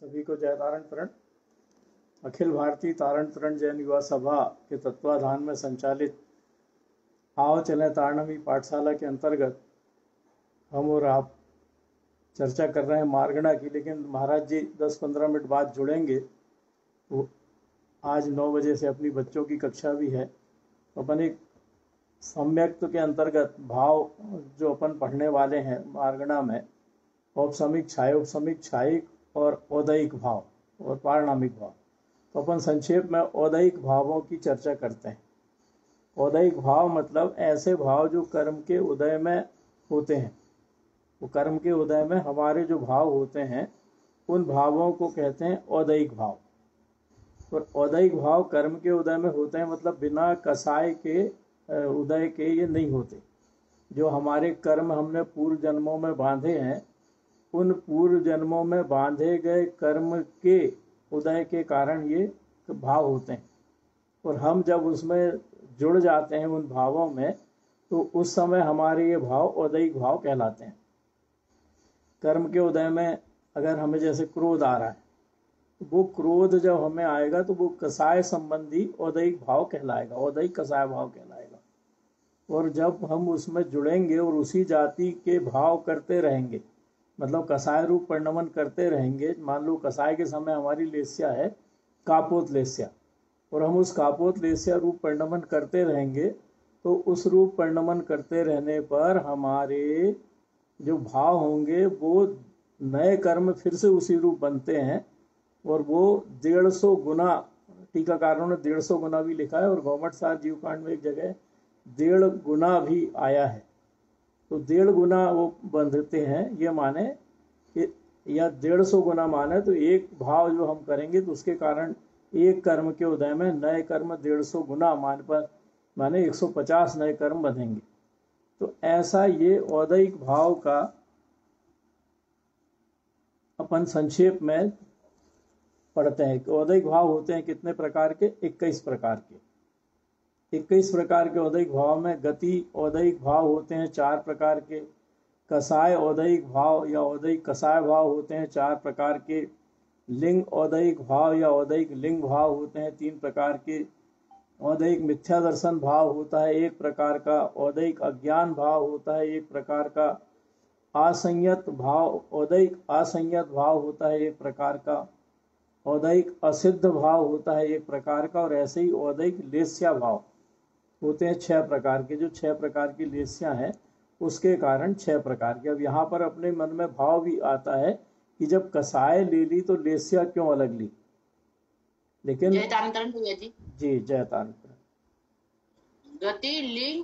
सभी को जय तारण तरण। अखिल भारतीय तारण तरण जैन युवा सभा के तत्वाधान में संचालित आओ चले तारणमी पाठशाला के अंतर्गत हम और आप चर्चा कर रहे हैं मार्गणा की, लेकिन महाराज जी 10-15 मिनट बाद जुड़ेंगे। तो आज 9 बजे से अपनी बच्चों की कक्षा भी है। तो अपन एक सम्यक्त के अंतर्गत भाव जो अपन पढ़ने वाले हैं मार्गणा में, औपसमिक, छायोपसमिक, छायिक और औदयिक भाव और पारणामिक भाव। तो अपन संक्षेप में औदयिक भावों की चर्चा करते हैं। औदयिक भाव मतलब ऐसे भाव जो कर्म के उदय में होते हैं। वो कर्म के उदय में हमारे जो भाव होते हैं उन भावों को कहते हैं औदयिक भाव। और औदयिक भाव कर्म के उदय में होते हैं, मतलब बिना कसाय के उदय के ये नहीं होते। जो हमारे कर्म हमने पूर्व जन्मों में बांधे हैं, उन पूर्व जन्मों में बांधे गए कर्म के उदय के कारण ये भाव होते हैं। और हम जब उसमें जुड़ जाते हैं उन भावों में, तो उस समय हमारे ये भाव औदयिक भाव कहलाते हैं। कर्म के उदय में अगर हमें जैसे क्रोध आ रहा है, तो वो क्रोध जब हमें आएगा तो वो कसाय संबंधी औदयिक भाव कहलाएगा, औदयिक कसाय भाव कहलाएगा। और जब हम उसमें जुड़ेंगे और उसी जाति के भाव करते रहेंगे, मतलब कसाय रूप परिणमन करते रहेंगे। मान लो कसाय के समय हमारी लेस्या है कापोत लेस्या, और हम उस कापोत लेस्या रूप परिणमन करते रहेंगे, तो उस रूप परिणमन करते रहने पर हमारे जो भाव होंगे वो नए कर्म फिर से उसी रूप बनते हैं। और वो 150 गुना, टीकाकारों ने 150 गुना भी लिखा है, और गौमट सार जीवकांड में एक जगह 1.5 गुना भी आया है। तो 1.5 गुना वो बंधते हैं, ये माने कि या 150 गुना माने तो एक भाव जो हम करेंगे तो उसके कारण एक कर्म के उदय में नए कर्म 150 गुना माने 150 नए कर्म बंधेंगे। तो ऐसा ये औदयिक भाव का अपन संक्षेप में पढ़ते हैं। औदयिक भाव होते हैं कितने प्रकार के? 21 प्रकार के। 21 प्रकार के औदयिक भाव में गति औदयिक भाव होते हैं 4 प्रकार के। कसाय औदयिक भाव या औदयिक कसाय भाव होते हैं 4 प्रकार के। लिंग औदयिक भाव या औदयिक लिंग भाव होते हैं 3 प्रकार के। औदयिक मिथ्या दर्शन भाव होता है 1 प्रकार का। औदयिक अज्ञान भाव होता है 1 प्रकार का। असंयत भाव, औदयिक असंयत भाव होता है 1 प्रकार का। औदयिक असिद्ध भाव होता है 1 प्रकार का। और ऐसे ही औदयिक लेस्या भाव होते हैं 6 प्रकार के। जो 6 प्रकार की लेस्या हैं उसके कारण 6 प्रकार के। अब यहाँ पर अपने मन में भाव भी आता है कि जब कसाय ले ली तो लेस्या क्यों अलग ली? लेकिन जय तारण तारण भैया जी। जी जय तारण। गति, लिंग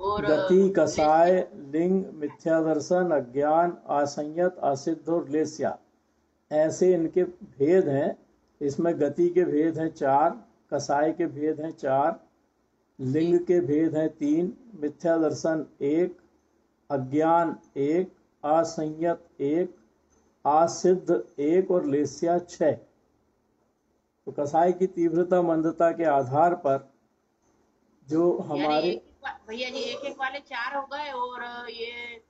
और गति, कसाय, लेस्या। लिंग, मिथ्या दर्शन, अज्ञान, असंयत, असिद्ध और लेस्या, ऐसे इनके भेद हैं। इसमें गति के भेद हैं 4, कसाय के भेद हैं 4, लिंग के भेद हैं 3, मिथ्या दर्शन 1, अज्ञान 1, असंयत 1, असिद्ध 1 और लेस्या 6। तो कसाय की तीव्रता मंदता के आधार पर जो हमारे भैया जी एक एक वाले 4 हो गए, और ये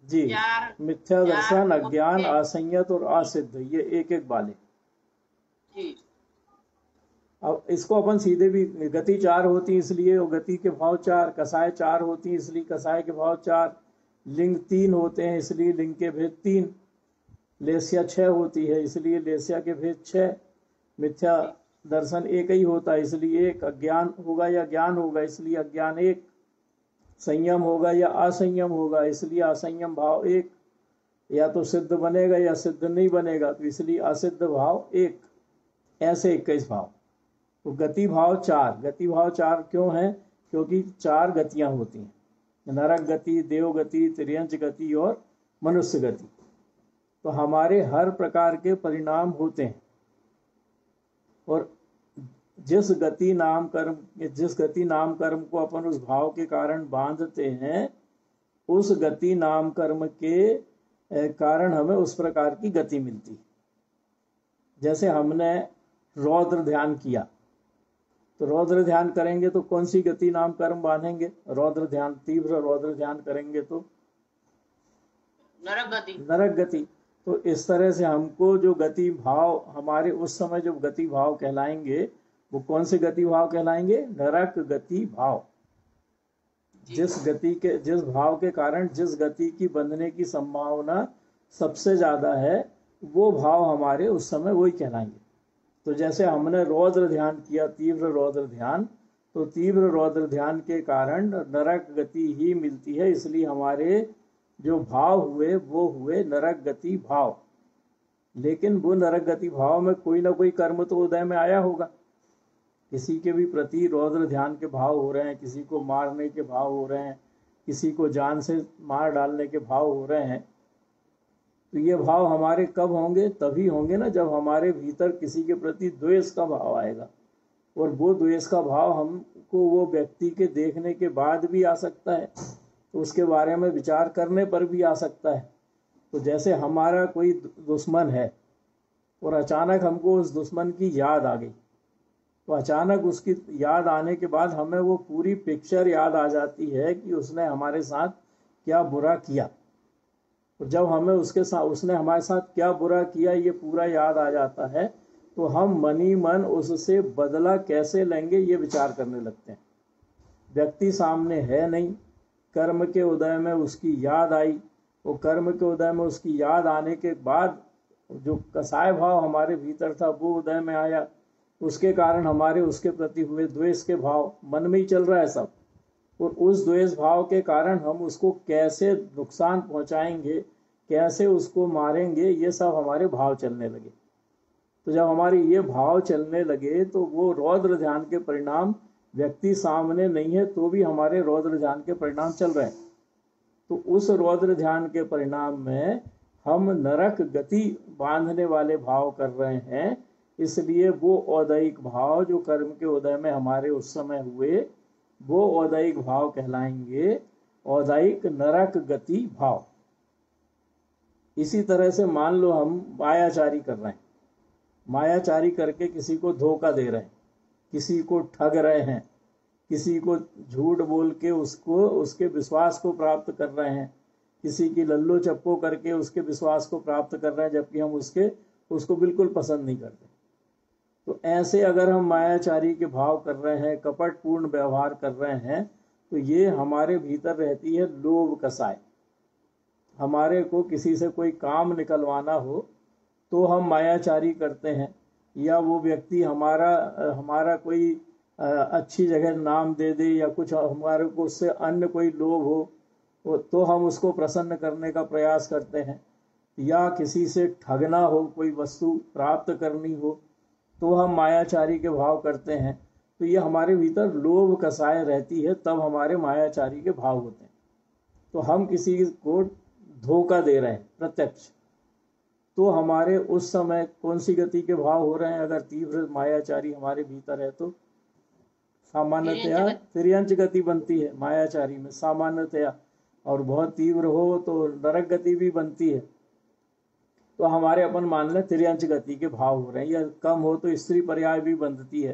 जी 4 मिथ्या 4 दर्शन, और अज्ञान, 6 असंयत और असिद्ध, ये एक एक वाले। जी। अब इसको अपन सीधे भी, गति 4 होती है इसलिए वो गति के भाव 4, कसाय 4 होती है इसलिए कसाय के भाव 4, लिंग 3 होते हैं इसलिए लिंग के भेद 3, लेस्या 6 होती है इसलिए लेस्या के भेद 6, मिथ्या दर्शन 1 ही होता है इसलिए 1, अज्ञान होगा या ज्ञान होगा इसलिए अज्ञान 1, संयम होगा या असंयम होगा इसलिए असंयम भाव 1, या तो सिद्ध बनेगा या सिद्ध नहीं बनेगा तो इसलिए असिद्ध भाव 1। ऐसे 21 भाव। तो गति भाव 4, गति भाव 4 क्यों है? क्योंकि 4 गतियां होती हैं, नरक गति, देव गति, त्रियंच गति और मनुष्य गति। तो हमारे हर प्रकार के परिणाम होते हैं। और जिस गति नाम कर्म को अपन उस भाव के कारण बांधते हैं, उस गति नाम कर्म के कारण हमें उस प्रकार की गति मिलती। जैसे हमने रौद्र ध्यान किया, तो रौद्र ध्यान करेंगे तो कौन सी गति नाम कर्म बांधेंगे? रौद्र ध्यान, तीव्र रौद्र ध्यान करेंगे तो नरक गति। नरक गति। तो इस तरह से हमको जो गति भाव हमारे उस समय जो गति भाव कहलाएंगे, वो कौन से गति भाव कहलाएंगे? नरक गति भाव। जिस भाव के कारण जिस गति की बंधने की संभावना सबसे ज्यादा है, वो भाव हमारे उस समय वही कहलाएंगे। तो जैसे हमने रौद्र ध्यान किया, तीव्र रौद्र ध्यान, तो तीव्र रौद्र ध्यान के कारण नरक गति ही मिलती है, इसलिए हमारे जो भाव हुए वो हुए नरक गति भाव। लेकिन वो नरक गति भाव में कोई ना कोई कर्म तो उदय में आया होगा। किसी के भी प्रति रौद्र ध्यान के भाव हो रहे हैं, किसी को मारने के भाव हो रहे हैं, किसी को जान से मार डालने के भाव हो रहे हैं। तो ये भाव हमारे कब होंगे? तभी होंगे ना जब हमारे भीतर किसी के प्रति द्वेष का भाव आएगा। और वो द्वेष का भाव हमको वो व्यक्ति के देखने के बाद भी आ सकता है, तो उसके बारे में विचार करने पर भी आ सकता है। तो जैसे हमारा कोई दुश्मन है और अचानक हमको उस दुश्मन की याद आ गई, तो अचानक उसकी याद आने के बाद हमें वो पूरी पिक्चर याद आ जाती है कि उसने हमारे साथ क्या बुरा किया। तो जब हमें उसने हमारे साथ क्या बुरा किया ये पूरा याद आ जाता है, तो हम मनी मन उससे बदला कैसे लेंगे ये विचार करने लगते हैं। व्यक्ति सामने है नहीं, कर्म के उदय में उसकी याद आई, वो कर्म के उदय में उसकी याद आने के बाद जो कसाय भाव हमारे भीतर था वो उदय में आया, उसके कारण हमारे उसके प्रति हुए द्वेष के भाव मन में ही चल रहा है सब। और उस द्वेष भाव के कारण हम उसको कैसे नुकसान पहुंचाएंगे, कैसे उसको मारेंगे, ये सब हमारे भाव चलने लगे। तो जब हमारे ये भाव चलने लगे तो वो रौद्र ध्यान के परिणाम, व्यक्ति सामने नहीं है तो भी हमारे रौद्र ध्यान के परिणाम चल रहे हैं। तो उस रौद्र ध्यान के परिणाम में हम नरक गति बांधने वाले भाव कर रहे हैं, इसलिए वो औदैहिक भाव जो कर्म के उदय में हमारे उस समय हुए वो औदैहिक भाव कहलाएंगे, औदैहिक नरक गति भाव। इसी तरह से मान लो हम मायाचारी कर रहे हैं, मायाचारी करके किसी को धोखा दे रहे हैं, किसी को ठग रहे हैं, किसी को झूठ बोल के उसके विश्वास को प्राप्त कर रहे हैं, किसी की लल्लो चप्पो करके उसके विश्वास को प्राप्त कर रहे हैं, जबकि हम उसको बिल्कुल पसंद नहीं करते। तो ऐसे अगर हम मायाचारी के भाव कर रहे हैं, कपटपूर्ण व्यवहार कर रहे हैं, तो ये हमारे भीतर रहती है लोभ कसाय। हमारे को किसी से कोई काम निकलवाना हो तो हम मायाचारी करते हैं, या वो व्यक्ति हमारा कोई अच्छी जगह नाम दे दे या कुछ हमारे को उससे अन्य कोई लोभ हो तो हम उसको प्रसन्न करने का प्रयास करते हैं, या किसी से ठगना हो, कोई वस्तु प्राप्त करनी हो तो हम मायाचारी के भाव करते हैं। तो ये हमारे भीतर लोभ कसाय रहती है, तब हमारे मायाचारी के भाव होते हैं। तो हम किसी को धोखा दे रहे हैं प्रत्यक्ष, तो हमारे उस समय कौन सी गति के भाव हो रहे हैं? अगर तीव्र मायाचारी हमारे भीतर है तो सामान्यतया तिर्यंच गति बनती है मायाचारी में सामान्यतया, और बहुत तीव्र हो तो नरक गति भी बनती है। तो हमारे अपन मान लें तिर्यंच गति के भाव हो रहे हैं, या कम हो तो स्त्री पर्याय भी बनती है।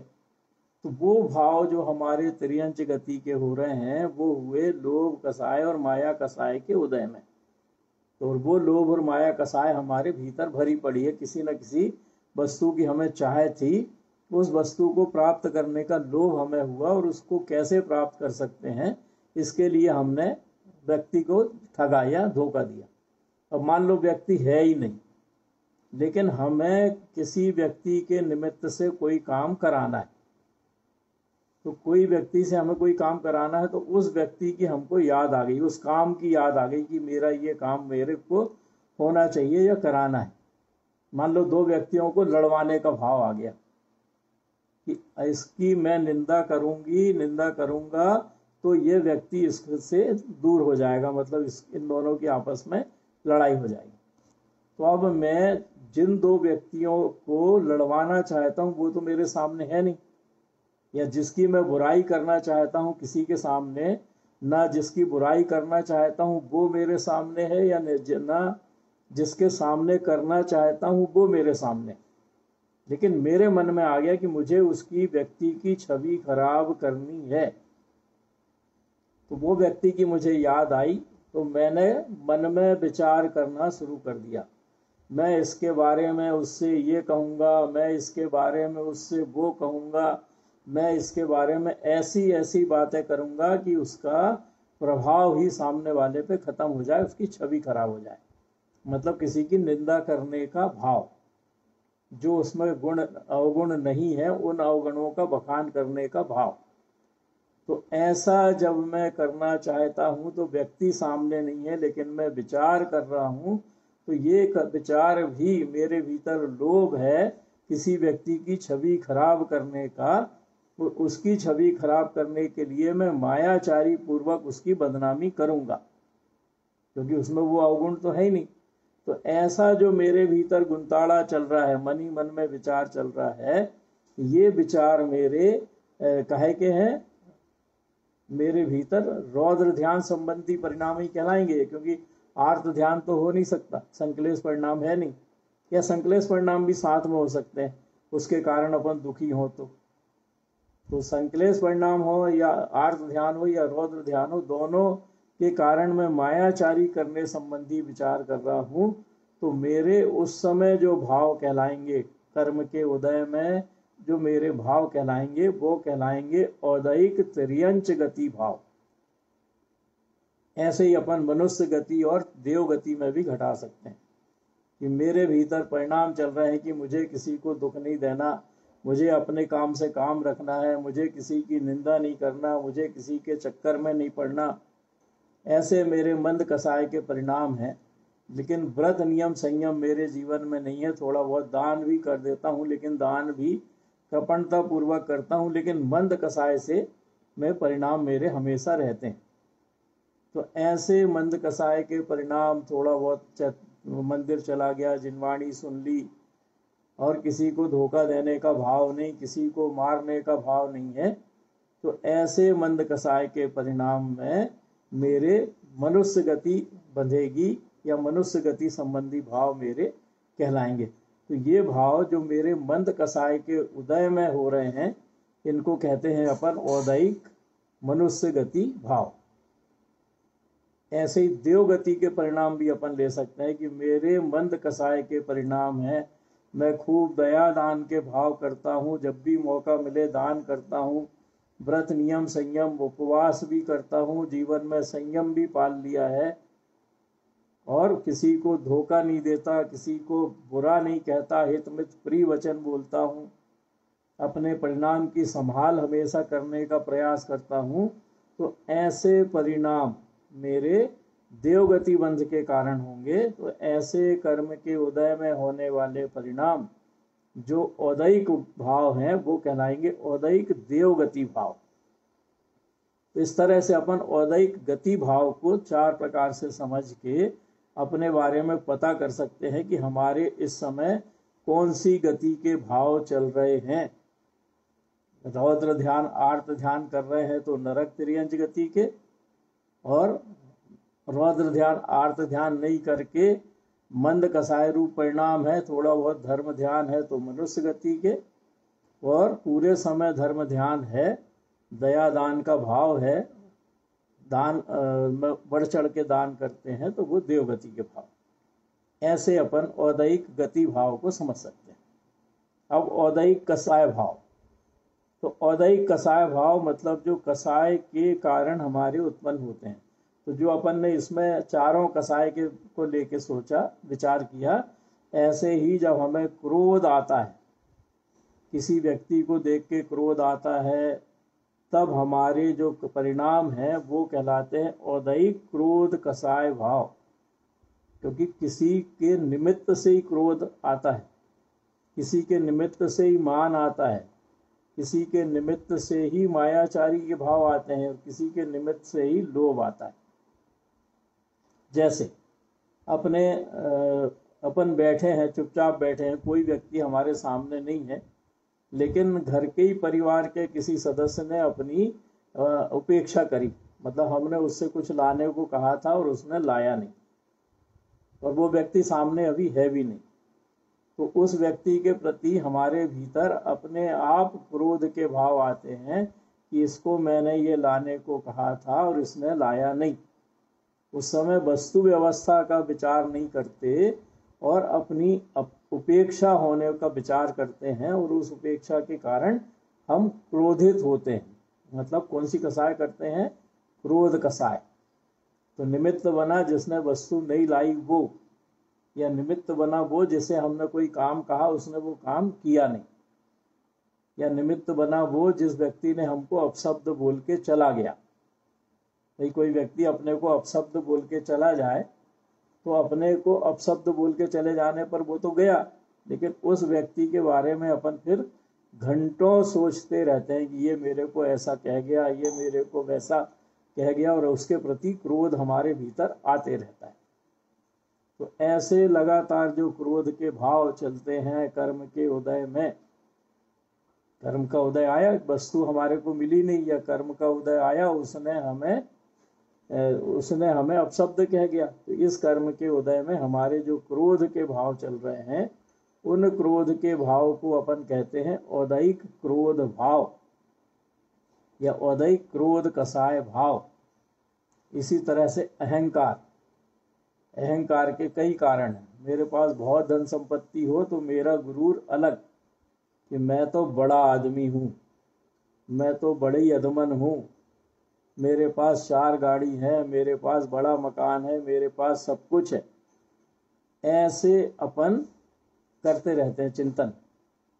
तो वो भाव जो हमारे तिर्यंच गति के हो रहे हैं वो हुए लोभ कसाय और माया कसाय के उदय में। तो वो लोभ और माया कसाय हमारे भीतर भरी पड़ी है। किसी न किसी वस्तु की हमें चाह थी, उस वस्तु को प्राप्त करने का लोभ हमें हुआ, और उसको कैसे प्राप्त कर सकते हैं इसके लिए हमने व्यक्ति को ठगा या धोखा दिया। अब मान लो व्यक्ति है ही नहीं, लेकिन हमें किसी व्यक्ति के निमित्त से कोई काम कराना है, तो कोई व्यक्ति से हमें कोई काम कराना है तो उस व्यक्ति की हमको याद आ गई, उस काम की याद आ गई कि मेरा ये काम मेरे को होना चाहिए या कराना है। मान लो दो व्यक्तियों को लड़वाने का भाव आ गया कि इसकी मैं निंदा करूंगा तो ये व्यक्ति इससे दूर हो जाएगा, मतलब इन दोनों की आपस में लड़ाई हो जाएगी। तो अब मैं जिन दो व्यक्तियों को लड़वाना चाहता हूँ वो तो मेरे सामने है नहीं, या जिसकी मैं बुराई करना चाहता हूँ किसी के सामने, ना जिसकी बुराई करना चाहता हूँ वो मेरे सामने है, या ना जिसके सामने करना चाहता हूँ वो मेरे सामने। लेकिन मेरे मन में आ गया कि मुझे उसकी व्यक्ति की छवि खराब करनी है, तो वो व्यक्ति की मुझे याद आई, तो मैंने मन में विचार करना शुरू कर दिया मैं इसके बारे में उससे ये कहूँगा, मैं इसके बारे में उससे वो कहूँगा, मैं इसके बारे में ऐसी ऐसी बातें करूँगा कि उसका प्रभाव ही सामने वाले पे ख़त्म हो जाए, उसकी छवि खराब हो जाए। मतलब किसी की निंदा करने का भाव, जो उसमें गुण अवगुण नहीं है उन अवगुणों का बखान करने का भाव। तो ऐसा जब मैं करना चाहता हूँ तो व्यक्ति सामने नहीं है लेकिन मैं विचार कर रहा हूँ, तो ये विचार भी मेरे भीतर लोभ है किसी व्यक्ति की छवि खराब करने का। उसकी छवि खराब करने के लिए मैं मायाचारी पूर्वक उसकी बदनामी करूँगा, क्योंकि उसमें वो अवगुण तो है ही नहीं। तो ऐसा जो मेरे भीतर गुंताड़ा चल रहा है, मन ही मन में विचार चल रहा है, ये विचार मेरे कहे के हैं, मेरे भीतर रौद्र ध्यान संबंधी परिणाम ही कहलाएंगे, क्योंकि आर्त ध्यान तो हो नहीं सकता, संकलेश परिणाम है नहीं, या संकलेश परिणाम भी साथ में हो सकते हैं, उसके कारण अपन दुखी हो। तो संकलेश परिणाम हो या आर्त ध्यान हो या रौद्र ध्यान हो, दोनों के कारण मैं मायाचारी करने संबंधी विचार कर रहा हूँ। तो मेरे उस समय जो भाव कहलाएंगे, कर्म के उदय में जो मेरे भाव कहलाएंगे वो कहलाएंगे औदैक त्रियंच गति भाव। ऐसे ही अपन मनुष्य गति और देव गति में भी घटा सकते हैं कि मेरे भीतर परिणाम चल रहे हैं कि मुझे किसी को दुख नहीं देना, मुझे अपने काम से काम रखना है, मुझे किसी की निंदा नहीं करना, मुझे किसी के चक्कर में नहीं पड़ना। ऐसे मेरे मंद कसाय के परिणाम हैं। लेकिन व्रत नियम संयम मेरे जीवन में नहीं है। थोड़ा बहुत दान भी कर देता हूँ, लेकिन दान भी कृपणता पूर्वक करता हूँ, लेकिन मंद कसाय से में परिणाम मेरे हमेशा रहते हैं। तो ऐसे मंद कसाय के परिणाम, थोड़ा बहुत मंदिर चला गया, जिनवाणी सुन ली, और किसी को धोखा देने का भाव नहीं, किसी को मारने का भाव नहीं है, तो ऐसे मंद कसाय के परिणाम में मेरे मनुष्य गति बंधेगी या मनुष्य गति संबंधी भाव मेरे कहलाएंगे। तो ये भाव जो मेरे मंद कसाय के उदय में हो रहे हैं, इनको कहते हैं अपन औदैक मनुष्य गति भाव। ऐसे ही देव गति के परिणाम भी अपन ले सकते हैं कि मेरे मंद कसाय के परिणाम है, मैं खूब दया दान के भाव करता हूँ, जब भी मौका मिले दान करता हूँ, व्रत नियम संयम उपवास भी करता हूँ, जीवन में संयम भी पाल लिया है, और किसी को धोखा नहीं देता, किसी को बुरा नहीं कहता, हित मित प्रिय वचन बोलता हूँ, अपने परिणाम की संभाल हमेशा करने का प्रयास करता हूँ। तो ऐसे परिणाम मेरे देवगति बंध के कारण होंगे। तो ऐसे कर्म के उदय में होने वाले परिणाम जो औदैक भाव हैं वो कहलाएंगे औदैक देवगति भाव। तो इस तरह से अपन औदैक गति भाव को 4 प्रकार से समझ के अपने बारे में पता कर सकते हैं कि हमारे इस समय कौन सी गति के भाव चल रहे हैं। रौद्र ध्यान आर्त ध्यान कर रहे हैं तो नरक त्रियंच गति के, और रौद्र ध्यान आर्त ध्यान नहीं करके मंद कसाय रूप परिणाम है, थोड़ा बहुत धर्म ध्यान है तो मनुष्य गति के, और पूरे समय धर्म ध्यान है, दया दान का भाव है, दान बढ़ चढ़ के दान करते हैं तो वो देवगति के भाव। ऐसे अपन औदैक गति भाव को समझ सकते हैं। अब औदैक कसाय भाव, तो औदैक कसाय भाव मतलब जो कसाय के कारण हमारे उत्पन्न होते हैं। तो जो अपन ने इसमें चारों कसाय के को लेके सोचा विचार किया, ऐसे ही जब हमें क्रोध आता है, किसी व्यक्ति को देख के क्रोध आता है, तब हमारे जो परिणाम हैं वो कहलाते हैं औदैक क्रोध कसाय भाव। क्योंकि किसी के निमित्त से ही क्रोध आता है, किसी के निमित्त से ही मान आता है, किसी के निमित्त से ही मायाचारी के भाव आते हैं, और किसी के निमित्त से ही लोभ आता है। जैसे अपन बैठे हैं, चुपचाप बैठे हैं, कोई व्यक्ति हमारे सामने नहीं है, लेकिन घर के ही परिवार के किसी सदस्य ने अपनी उपेक्षा करी, मतलब हमने उससे कुछ लाने को कहा था और उसने लाया नहीं, और वो व्यक्ति सामने अभी है भी नहीं, तो उस व्यक्ति के प्रति हमारे भीतर अपने आप क्रोध के भाव आते हैं कि इसको मैंने ये लाने को कहा था और इसने लाया नहीं। उस समय वस्तु व्यवस्था का विचार नहीं करते, और अपनी उपेक्षा होने का विचार करते हैं, और उस उपेक्षा के कारण हम क्रोधित होते हैं। मतलब कौन सी कसाय करते हैं? क्रोध कसाय। तो निमित्त बना जिसने वस्तु नहीं लाई वो, या निमित्त बना वो जिसे हमने कोई काम कहा उसने वो काम किया नहीं, या निमित्त बना वो जिस व्यक्ति ने हमको अपशब्द बोल के चला गया। भाई कोई व्यक्ति अपने को अपशब्द बोल के चला जाए तो अपने को अपशब्द बोल के चले जाने पर वो तो गया, लेकिन उस व्यक्ति के बारे में अपन फिर घंटों सोचते रहते हैं कि ये मेरे को ऐसा कह गया, ये मेरे को वैसा कह गया, और उसके प्रति क्रोध हमारे भीतर आते रहता है। तो ऐसे लगातार जो क्रोध के भाव चलते हैं कर्म के उदय में, कर्म का उदय आया, वस्तु हमारे को मिली नहीं, या कर्म का उदय आया उसने हमें अपशब्द कह गया, तो इस कर्म के उदय में हमारे जो क्रोध के भाव चल रहे हैं, उन क्रोध के भाव को अपन कहते हैं औदैहिक क्रोध भाव या औदैहिक क्रोध कसाय भाव। इसी तरह से अहंकार, अहंकार के कई कारण हैं। मेरे पास बहुत धन संपत्ति हो तो मेरा गुरूर अलग कि मैं तो बड़ा आदमी हूँ, मैं तो बड़ी अधमन हूँ, मेरे पास 4 गाड़ी है, मेरे पास बड़ा मकान है, मेरे पास सब कुछ है। ऐसे अपन करते रहते हैं चिंतन,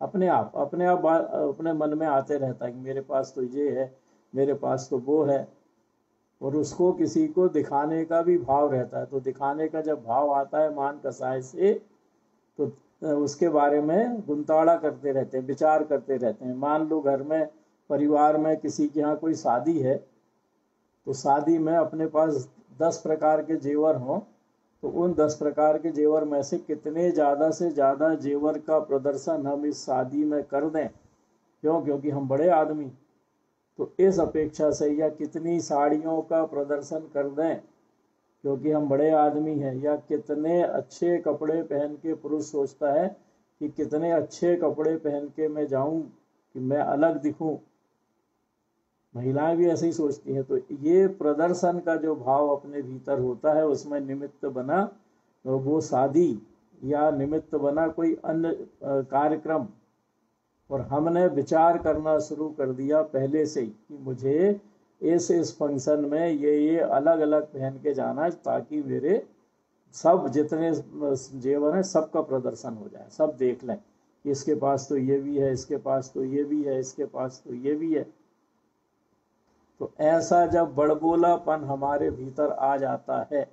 अपने आप अपने मन में आते रहता है कि मेरे पास तो ये है, मेरे पास तो वो है, और उसको किसी को दिखाने का भी भाव रहता है। तो दिखाने का जब भाव आता है मान कसाय से, तो उसके बारे में गुंताड़ा करते रहते हैं, विचार करते रहते हैं। मान लो घर में परिवार में किसी के यहाँ कोई शादी है, तो शादी में अपने पास 10 प्रकार के जेवर हों, तो उन 10 प्रकार के जेवर में से कितने ज़्यादा से ज़्यादा जेवर का प्रदर्शन हम इस शादी में कर दें, क्योंकि हम बड़े आदमी, तो इस अपेक्षा से, या कितनी साड़ियों का प्रदर्शन कर दें क्योंकि हम बड़े आदमी हैं, या कितने अच्छे कपड़े पहन के पुरुष सोचता है कि कितने अच्छे कपड़े पहन के मैं जाऊं कि मैं अलग दिखूं, महिलाएं भी ऐसे ही सोचती हैं। तो ये प्रदर्शन का जो भाव अपने भीतर होता है, उसमें निमित्त बना तो वो शादी, या निमित्त बना कोई अन्य कार्यक्रम, और हमने विचार करना शुरू कर दिया पहले से ही कि मुझे इस फंक्शन में ये अलग अलग पहन के जाना है, ताकि मेरे सब जितने जेवर हैं सबका प्रदर्शन हो जाए, सब देख लें कि इसके पास तो ये भी है, इसके पास तो ये भी है, इसके पास तो ये भी है। तो ऐसा जब बड़बोलापन हमारे भीतर आ जाता है,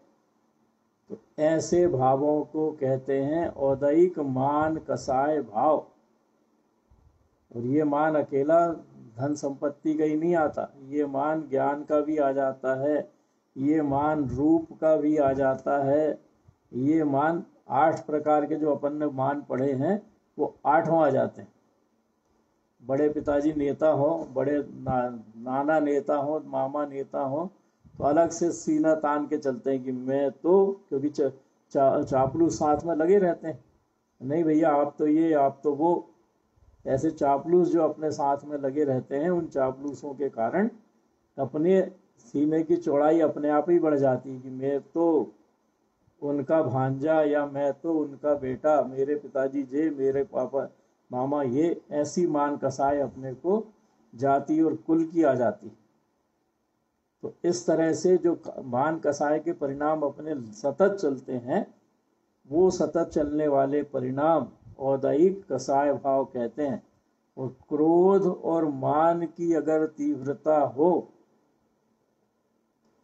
तो ऐसे भावों को कहते हैं औदैहिक मान कसाय भाव। और ये मान अकेला धन संपत्ति का ही नहीं आता, ये मान ज्ञान का भी आ जाता है, ये मान रूप का भी आ जाता है, ये मान 8 प्रकार के जो अपन ने मान पढ़े हैं वो 8वां आ जाते हैं। बड़े पिताजी नेता हो, बड़े नाना नेता हो, मामा नेता हो, तो अलग से सीना तान के चलते हैं कि मैं तो, क्योंकि चापलूस साथ में लगे रहते हैं, नहीं भैया आप तो ये, आप तो वो। ऐसे चापलूस जो अपने साथ में लगे रहते हैं, उन चापलूसों के कारण अपने सीने की चौड़ाई अपने आप ही बढ़ जाती है कि मैं तो उनका भांजा, या मैं तो उनका बेटा, मेरे पिताजी जे, मेरे पापा मामा ये, ऐसी मान कसाई अपने को जाति और कुल की आ जाती। तो इस तरह से जो मान कसाई के परिणाम अपने सतत चलते हैं, वो सतत चलने वाले परिणाम औदैहिक कसाय भाव कहते हैं। और क्रोध और मान की अगर तीव्रता हो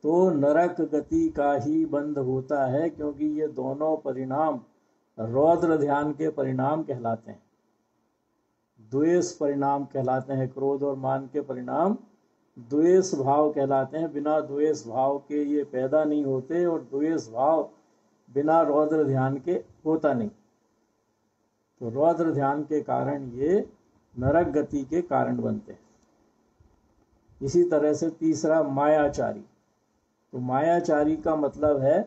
तो नरक गति का ही बंध होता है, क्योंकि ये दोनों परिणाम रौद्र ध्यान के परिणाम कहलाते हैं, द्वेष परिणाम कहलाते हैं। क्रोध और मान के परिणाम द्वेष भाव कहलाते हैं। बिना द्वेष भाव के ये पैदा नहीं होते, और द्वेष भाव बिना रौद्र ध्यान के होता नहीं। तो रौद्र ध्यान के कारण ये नरक गति के कारण बनते हैं। इसी तरह से तीसरा मायाचारी। तो मायाचारी का मतलब है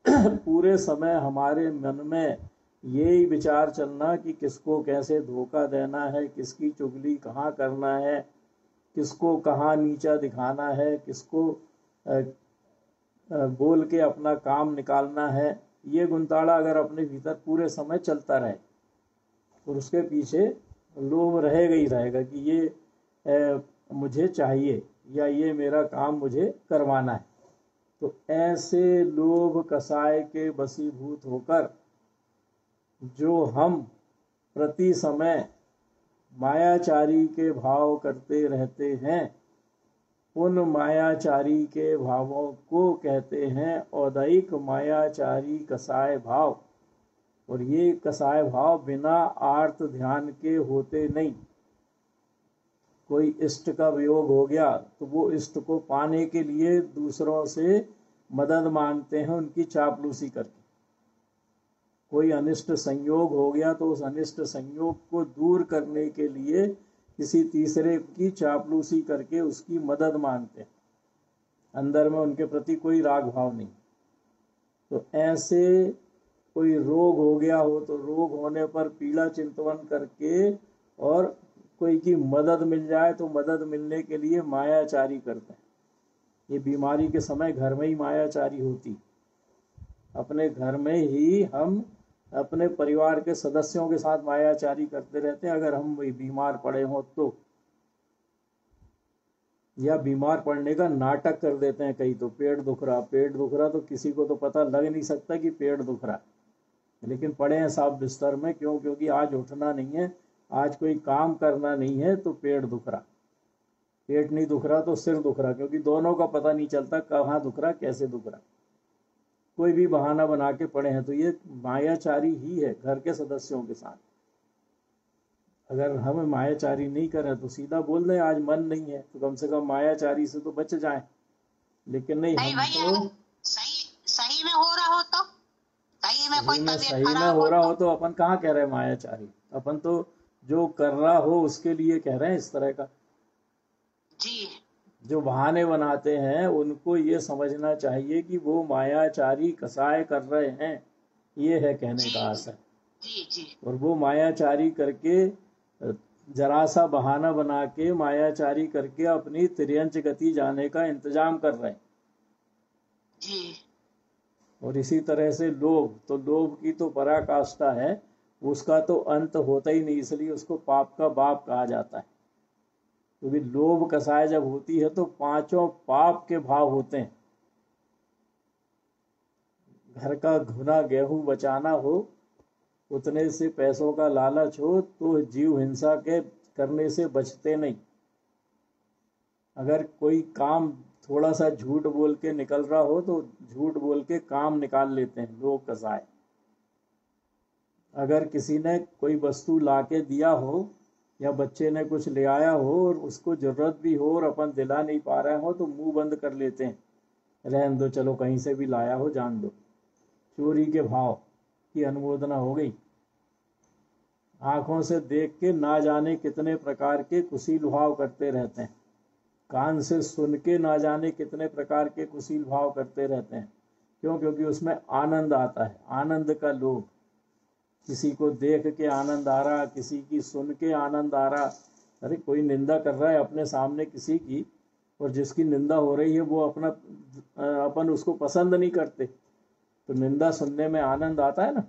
पूरे समय हमारे मन में यही विचार चलना कि किसको कैसे धोखा देना है, किसकी चुगली कहाँ करना है, किसको कहाँ नीचा दिखाना है, किसको बोल के अपना काम निकालना है, ये गुंताड़ा अगर अपने भीतर पूरे समय चलता रहे और उसके पीछे लोभ रहेगा ही रहेगा कि ये मुझे चाहिए या ये मेरा काम मुझे करवाना है, तो ऐसे लोभ कसाय के वशीभूत होकर जो हम प्रति समय मायाचारी के भाव करते रहते हैं, उन मायाचारी के भावों को कहते हैं औदैहिक मायाचारी कसाय भाव। और ये कसाय भाव बिना आर्त ध्यान के होते नहीं। कोई इष्ट का वियोग हो गया तो वो इष्ट को पाने के लिए दूसरों से मदद मांगते हैं, उनकी चापलूसी करके। कोई अनिष्ट संयोग हो गया तो उस अनिष्ट संयोग को दूर करने के लिए किसी तीसरे की चापलूसी करके उसकी मदद मांगते हैं। अंदर में उनके प्रति कोई राग भाव नहीं। तो ऐसे कोई रोग हो गया हो तो रोग होने पर पीड़ा चिंतवन करके और कोई की मदद मिल जाए तो मदद मिलने के लिए मायाचारी करते हैं। ये बीमारी के समय घर में ही मायाचारी होती। अपने घर में ही हम अपने परिवार के सदस्यों के साथ मायाचारी करते रहते हैं। अगर हम बीमार पड़े हों तो, या बीमार पड़ने का नाटक कर देते हैं कई तो, पेट दुख रहा तो किसी को तो पता लग नहीं सकता कि पेट दुख रहा, लेकिन पड़े हैं साफ बिस्तर में। क्यों? क्योंकि आज उठना नहीं है, आज कोई काम करना नहीं है तो पेट दुख रहा। पेट नहीं दुख रहा तो सिर दुख रहा, क्योंकि दोनों का पता नहीं चलता कहाँ दुख रहा, कैसे दुख रहा। कोई भी बहाना बना के पड़े हैं तो ये मायाचारी ही है घर के सदस्यों के साथ। अगर हम मायाचारी नहीं करें तो सीधा बोल दें आज मन नहीं है, तो कम से कम मायाचारी से तो बच जाएं। लेकिन नहीं, हम तो सही में हो रहा हो तो, सही में कोई तबीयत सही में खराब हो रहा हो तो अपन कहाँ कह रहे हैं मायाचारी। अपन तो जो कर रहा हो उसके लिए कह रहे हैं इस तरह का। जी, जो बहाने बनाते हैं उनको ये समझना चाहिए कि वो मायाचारी कसाय कर रहे हैं, ये है कहने का आशय। जी जी। और वो मायाचारी करके जरा सा बहाना बना के मायाचारी करके अपनी तिर्यंच गति जाने का इंतजाम कर रहे हैं जी। और इसी तरह से लोभ, तो लोभ की तो पराकाष्ठा है, उसका तो अंत होता ही नहीं, इसलिए उसको पाप का बाप कहा जाता है। क्योंकि लोभ कसाय जब होती है तो पांचों पाप के भाव होते हैं। घर का घुना गेहूं बचाना हो, उतने से पैसों का लालच हो तो जीव हिंसा के करने से बचते नहीं। अगर कोई काम थोड़ा सा झूठ बोल के निकल रहा हो तो झूठ बोल के काम निकाल लेते हैं लोग कसाय। अगर किसी ने कोई वस्तु ला के दिया हो या बच्चे ने कुछ ले आया हो और उसको जरूरत भी हो और अपन दिला नहीं पा रहे हो तो मुंह बंद कर लेते हैं, रहन दो, चलो कहीं से भी लाया हो जान दो। चोरी के भाव की अनुमोदना हो गई। आंखों से देख के ना जाने कितने प्रकार के कुशील भाव करते रहते हैं। कान से सुन के ना जाने कितने प्रकार के कुशील भाव करते रहते हैं। क्यों? क्योंकि उसमें आनंद आता है, आनंद का लोभ। किसी को देख के आनंद आ रहा, किसी की सुन के आनंद आ रहा। अरे कोई निंदा कर रहा है अपने सामने किसी की, और जिसकी निंदा हो रही है वो अपन उसको पसंद नहीं करते, तो निंदा सुनने में आनंद आता है ना।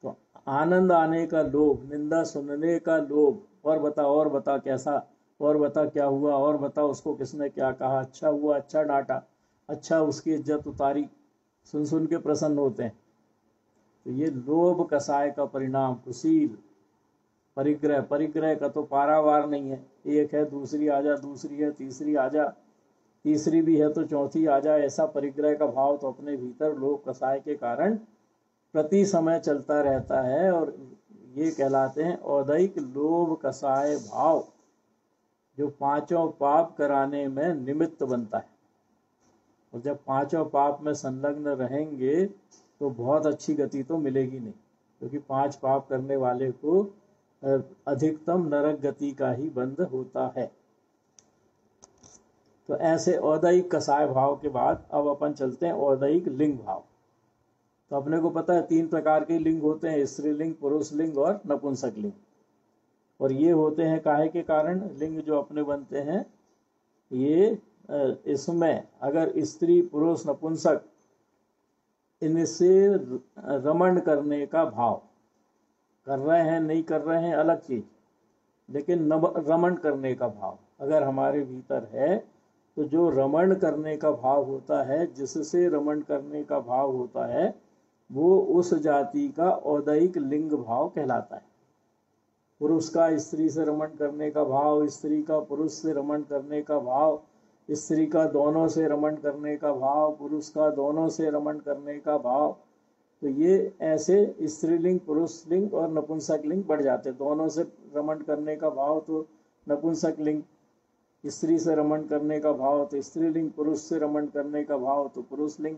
तो आनंद आने का लोभ, निंदा सुनने का लोभ, और बता कैसा, और बता क्या हुआ, और बता उसको किसने क्या कहा, अच्छा हुआ, अच्छा डांटा, अच्छा उसकी इज्जत उतारी, सुन सुन के प्रसन्न होते हैं। तो ये लोभ कसाय का परिणाम। कुशील परिग्रह, परिग्रह का तो पारावार नहीं है। एक है दूसरी आजा, दूसरी है तीसरी आजा, तीसरी भी है तो चौथी आजा। ऐसा परिग्रह का भाव तो अपने भीतर लोभ कसाय के कारण प्रति समय चलता रहता है, और ये कहलाते हैं औदैहिक लोभ कसाय भाव, जो पांचों पाप कराने में निमित्त बनता है। और जब पांचों पाप में संलग्न रहेंगे तो बहुत अच्छी गति तो मिलेगी नहीं, क्योंकि पांच पाप करने वाले को अधिकतम नरक गति का ही बंध होता है। तो ऐसे औदैहिक कसाय भाव के बाद अब अपन चलते हैं औदैहिक लिंग भाव। तो अपने को पता है 3 प्रकार के लिंग होते हैं, स्त्रीलिंग, पुरुष लिंग और नपुंसक लिंग। और ये होते हैं काहे के कारण? लिंग जो अपने बनते हैं ये इसमें अगर स्त्री पुरुष नपुंसक इनसे रमण करने का भाव, कर रहे हैं नहीं कर रहे हैं अलग चीज, लेकिन रमण करने का भाव अगर हमारे भीतर है तो जो रमण करने का भाव होता है, जिससे रमण करने का भाव होता है, वो उस जाति का औदैहिक लिंग भाव कहलाता है। पुरुष का स्त्री से रमण करने का भाव, स्त्री का पुरुष से रमण करने का भाव, स्त्री का दोनों से रमण करने का भाव, पुरुष का दोनों से रमण करने का भाव, तो ये ऐसे स्त्रीलिंग पुरुष लिंग और नपुंसक लिंग बढ़ जाते। दोनों से रमण करने का भाव तो नपुंसक लिंग, स्त्री से रमण करने का भाव तो स्त्रीलिंग, पुरुष से रमण करने का भाव तो पुरुष लिंग।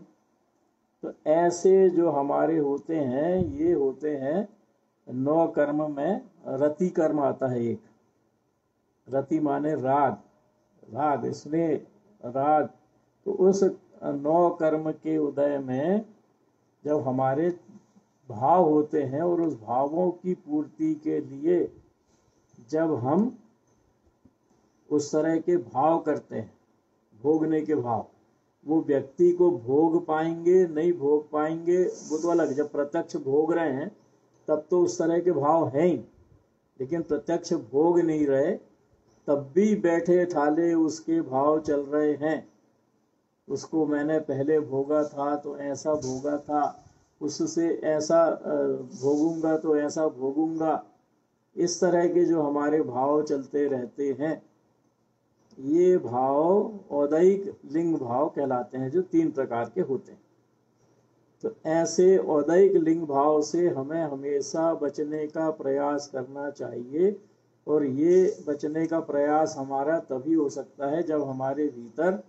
तो ऐसे जो हमारे होते हैं ये होते हैं 9 कर्म में। रति कर्म आता है एक, रति माने राग, राग स्नेह राग। तो उस 9 कर्म के उदय में जब हमारे भाव होते हैं और उस भावों की पूर्ति के लिए जब हम उस तरह के भाव करते हैं, भोगने के भाव, वो व्यक्ति को भोग पाएंगे नहीं भोग पाएंगे वो तो अलग। जब प्रत्यक्ष भोग रहे हैं तब तो उस तरह के भाव हैं ही, लेकिन प्रत्यक्ष भोग नहीं रहे तब भी बैठे ठाले उसके भाव चल रहे हैं। उसको मैंने पहले भोगा था तो ऐसा भोगा था, उससे ऐसा भोगूंगा तो ऐसा भोगूंगा, इस तरह के जो हमारे भाव चलते रहते हैं ये भाव औदैहिक लिंग भाव कहलाते हैं, जो 3 प्रकार के होते हैं। तो ऐसे औदैहिक लिंग भाव से हमें हमेशा बचने का प्रयास करना चाहिए, और ये बचने का प्रयास हमारा तभी हो सकता है जब हमारे भीतर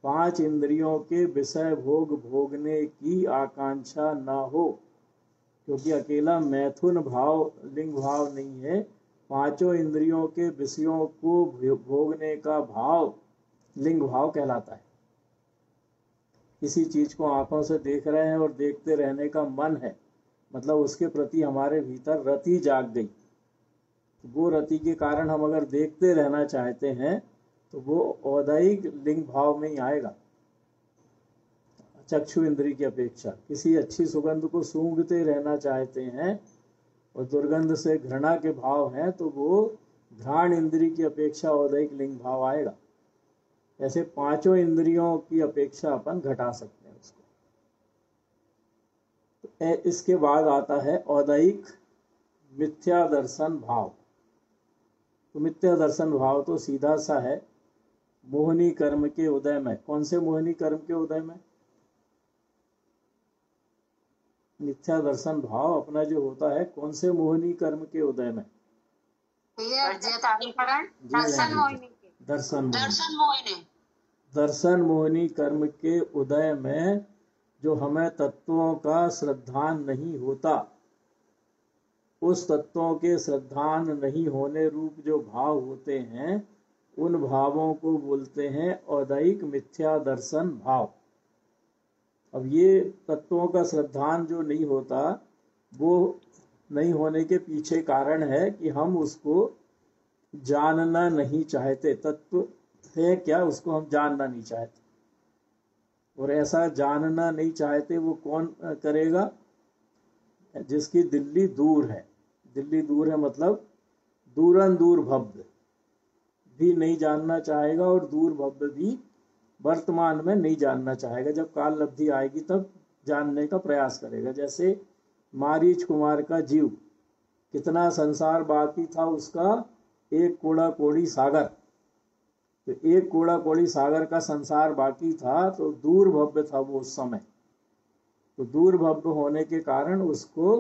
5 इंद्रियों के विषय भोग भोगने की आकांक्षा न हो, क्योंकि अकेला मैथुन भाव लिंग भाव नहीं है। 5 इंद्रियों के विषयों को भोगने का भाव लिंग भाव कहलाता है। किसी चीज को आंखों से देख रहे हैं और देखते रहने का मन है, मतलब उसके प्रति हमारे भीतर रति जाग गई। वो रति के कारण हम अगर देखते रहना चाहते हैं तो वो औदैहिक लिंग भाव में ही आएगा। चक्षु इंद्री की अपेक्षा किसी अच्छी सुगंध को सूंघते रहना चाहते हैं और दुर्गंध से घृणा के भाव हैं तो वो घ्राण इंद्री की अपेक्षा औदैहिक लिंग भाव आएगा। ऐसे 5 इंद्रियों की अपेक्षा अपन घटा सकते हैं उसको। तो इसके बाद आता है औदैहिक मिथ्या दर्शन भाव। तो मिथ्या दर्शन भाव तो सीधा सा है, मोहिनी कर्म के उदय में। कौन से मोहिनी कर्म के उदय में? मिथ्या दर्शन भाव अपना जो होता है कौन से मोहिनी कर्म के उदय में? दर्शन मोहिनी कर्म के उदय में जो हमें तत्वों का श्रद्धान नहीं होता, उस तत्वों के श्रद्धान नहीं होने रूप जो भाव होते हैं उन भावों को बोलते हैं औदैहिक मिथ्या दर्शन भाव। अब ये तत्वों का श्रद्धान जो नहीं होता, वो नहीं होने के पीछे कारण है कि हम उसको जानना नहीं चाहते। तत्व है क्या, उसको हम जानना नहीं चाहते, और ऐसा जानना नहीं चाहते वो कौन करेगा? जिसकी दिल्ली दूर है। दिल्ली दूर है मतलब दूरन दूर भव्य भी नहीं जानना चाहेगा, और दूर भव्य भी वर्तमान में नहीं जानना चाहेगा। जब काल लब्धि आएगी तब जानने का प्रयास करेगा। जैसे मारीच कुमार का जीव, कितना संसार बाकी था उसका? 1 कोड़ा कोड़ी सागर। तो 1 कोड़ा कोड़ी सागर का संसार बाकी था, तो दूर भव्य था वो उस समय। तो दूर भव्य होने के कारण उसको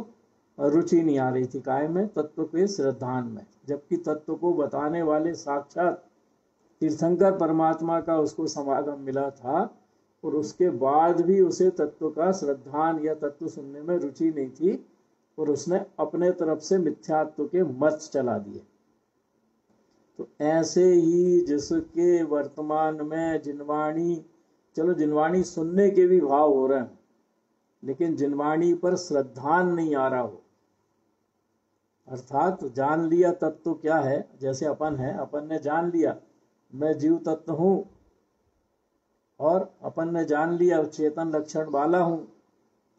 रुचि नहीं आ रही थी काय में? तत्व के श्रद्धान में। जबकि तत्व को बताने वाले साक्षात तीर्थंकर परमात्मा का उसको समागम मिला था, और उसके बाद भी उसे तत्व का श्रद्धान या तत्व सुनने में रुचि नहीं थी, और उसने अपने तरफ से मिथ्यात्व के मत चला दिए। तो ऐसे ही जिसके वर्तमान में जिनवाणी, चलो जिनवाणी सुनने के भी भाव हो रहे हैं, लेकिन जिनवाणी पर श्रद्धान नहीं आ रहा हो, अर्थात जान लिया तत्व क्या है। जैसे अपन है, अपन ने जान लिया मैं जीव तत्व हूँ, और अपन ने जान लिया चेतन लक्षण वाला हूँ,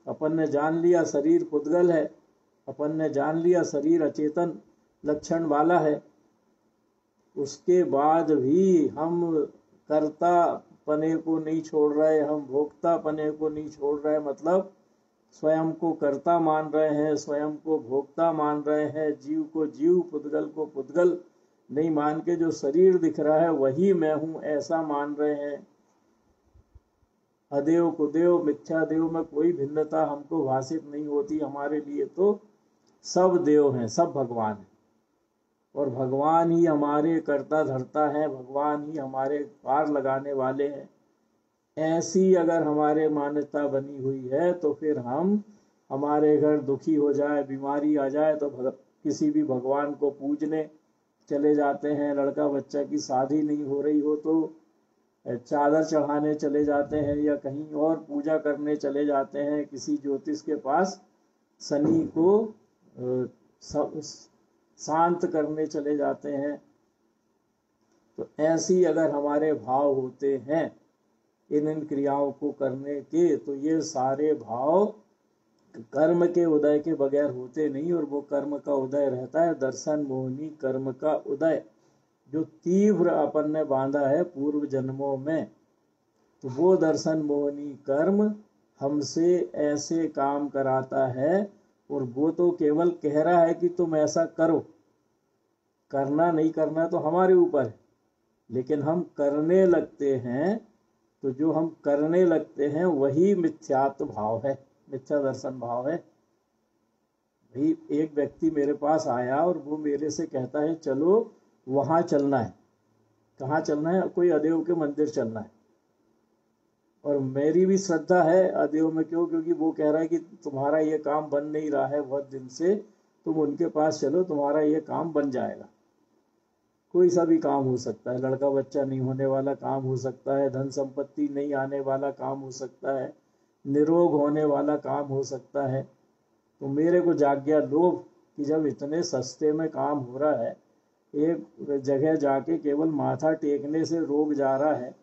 अपन ने जान लिया शरीर पुद्गल है, अपन ने जान लिया शरीर अचेतन लक्षण वाला है, उसके बाद भी हम कर्ता पने को नहीं छोड़ रहे, हम भोक्ता पने को नहीं छोड़ रहे, मतलब स्वयं को कर्ता मान रहे हैं, स्वयं को भोक्ता मान रहे हैं, जीव को जीव, पुद्गल को पुद्गल नहीं मान के जो शरीर दिख रहा है वही मैं हूं ऐसा मान रहे हैं। अदेव कुदेव मिथ्या देव में कोई भिन्नता हमको भाषित नहीं होती, हमारे लिए तो सब देव हैं, सब भगवान हैं, और भगवान ही हमारे कर्ता धर्ता हैं, भगवान ही हमारे पार लगाने वाले हैं। ऐसी अगर हमारे मान्यता बनी हुई है तो फिर हम, हमारे घर दुखी हो जाए, बीमारी आ जाए तो किसी भी भगवान को पूजने चले जाते हैं, लड़का बच्चा की शादी नहीं हो रही हो तो चादर चढ़ाने चले जाते हैं, या कहीं और पूजा करने चले जाते हैं, किसी ज्योतिष के पास शनि को शांत करने चले जाते हैं। तो ऐसी अगर हमारे भाव होते हैं इन क्रियाओं को करने के, तो ये सारे भाव कर्म के उदय के बगैर होते नहीं, और वो कर्म का उदय रहता है दर्शन मोहनी कर्म का उदय, जो तीव्र अपन ने बांधा है पूर्व जन्मों में। तो वो दर्शन मोहनी कर्म हमसे ऐसे काम कराता है, और वो तो केवल कह रहा है कि तुम ऐसा करो, करना नहीं करना तो हमारे ऊपर है, लेकिन हम करने लगते हैं, तो जो हम करने लगते हैं वही मिथ्यात्व भाव है, मिथ्या दर्शन भाव है। भाई एक व्यक्ति मेरे पास आया और वो मेरे से कहता है चलो वहां चलना है, कहाँ चलना है, कोई अदेव के मंदिर चलना है, और मेरी भी श्रद्धा है अदेव में। क्यों? क्योंकि वो कह रहा है कि तुम्हारा ये काम बन नहीं रहा है बहुत दिन से, तुम उनके पास चलो, तुम्हारा ये काम बन जाएगा। कोई सा भी काम हो सकता है, लड़का बच्चा नहीं होने वाला काम हो सकता है, धन संपत्ति नहीं आने वाला काम हो सकता है, निरोग होने वाला काम हो सकता है। तो मेरे को जाग गया लोभ कि जब इतने सस्ते में काम हो रहा है, एक जगह जाके केवल माथा टेकने से रोग जा रहा है,